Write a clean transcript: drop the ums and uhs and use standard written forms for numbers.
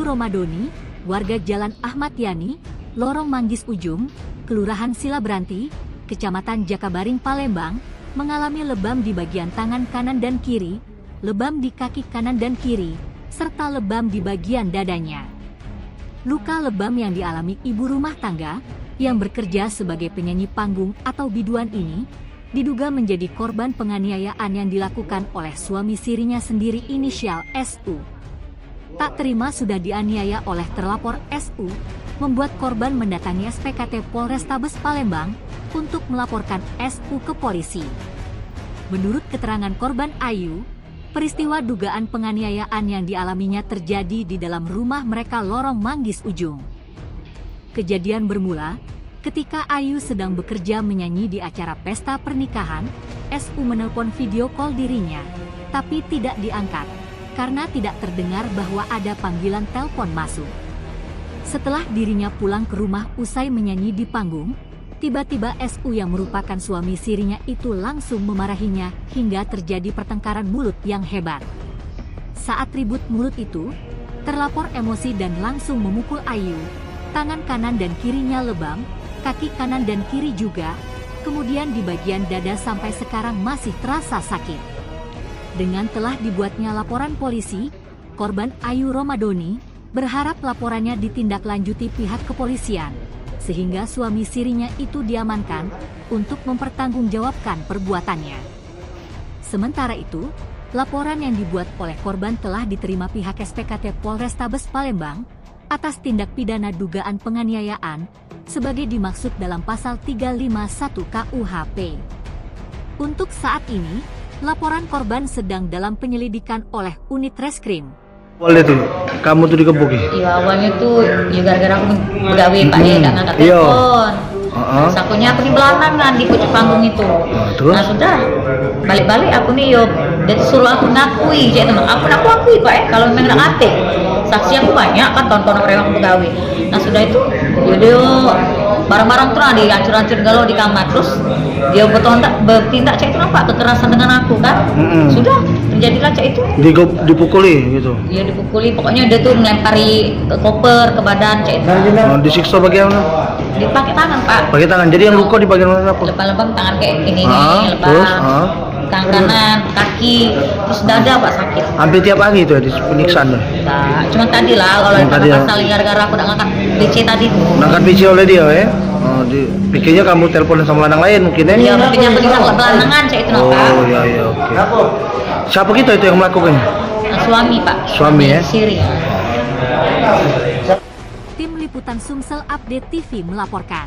Romadoni, warga Jalan Ahmad Yani, Lorong Manggis Ujung, Kelurahan Silabranti, Kecamatan Jakabaring, Palembang, mengalami lebam di bagian tangan kanan dan kiri, lebam di kaki kanan dan kiri, serta lebam di bagian dadanya. Luka lebam yang dialami ibu rumah tangga yang bekerja sebagai penyanyi panggung atau biduan ini diduga menjadi korban penganiayaan yang dilakukan oleh suami sirinya sendiri inisial SU. Tak terima sudah dianiaya oleh terlapor SU, membuat korban mendatangi SPKT Polrestabes Palembang untuk melaporkan SU ke polisi. Menurut keterangan korban Ayu, peristiwa dugaan penganiayaan yang dialaminya terjadi di dalam rumah mereka Lorong Manggis Ujung. Kejadian bermula ketika Ayu sedang bekerja menyanyi di acara pesta pernikahan. SU menelpon video call dirinya, tapi tidak diangkat karena tidak terdengar bahwa ada panggilan telepon masuk. Setelah dirinya pulang ke rumah usai menyanyi di panggung, tiba-tiba SU yang merupakan suami sirinya itu langsung memarahinya hingga terjadi pertengkaran mulut yang hebat. Saat ribut mulut itu, terlapor emosi dan langsung memukul Ayu. Tangan kanan dan kirinya lebam, kaki kanan dan kiri juga, kemudian di bagian dada sampai sekarang masih terasa sakit. Dengan telah dibuatnya laporan polisi, korban Ayu Romadoni berharap laporannya ditindaklanjuti pihak kepolisian, sehingga suami sirinya itu diamankan untuk mempertanggungjawabkan perbuatannya. Sementara itu, laporan yang dibuat oleh korban telah diterima pihak SPKT Polrestabes Palembang atas tindak pidana dugaan penganiayaan sebagai dimaksud dalam pasal 351 KUHP. Untuk saat ini, laporan korban sedang dalam penyelidikan oleh unit reskrim. Awalnya tuh, kamu tuh dikebuki? Iya, awalnya tuh ya gara-gara aku begawe Pak ya, nggak ngangkat telepon. Terus akunya aku di belakang kan di pucuk panggung itu. Nah sudah, balik-balik aku nih yo, dia suruh aku ngakui, jadi teman aku akui Pak ya, kalau memang nggak ngate. Saksi aku banyak kan, kawan-kawan orang yang begawe. Nah sudah itu, dia barang-barang tuh dihancur-hancur galau di kamar. Terus dia bertindak cek itu nampak kekerasan dengan aku kan. Sudah terjadilah cek itu. Dipukuli gitu? Iya dipukuli, pokoknya dia tuh melempari ke koper, ke badan cek itu. Disiksa bagian mana? Dipakai tangan Pak. Pakai tangan, jadi yang luka di bagian mana? Lebam-lebam tangan kayak gini nih, lebam. Tangan kanan, kaki, terus dada Pak sakit. Hampir tiap hari itu ya di penyiksaan? Nah, cuma tadi lah kalau pasal gara-gara aku udah ngangkat PC tadi. Ngangkat PC oleh dia ya? Pikirnya kamu telepon sama lanang lain mungkin ya? Iya, pikirnya aku sama pelanangan cek itu nampak. Oh iya iya oke. Siapa kita itu yang melakukannya? Nah, suami Pak. Suami ya? Siri. Tim Liputan Sumsel Update TV melaporkan.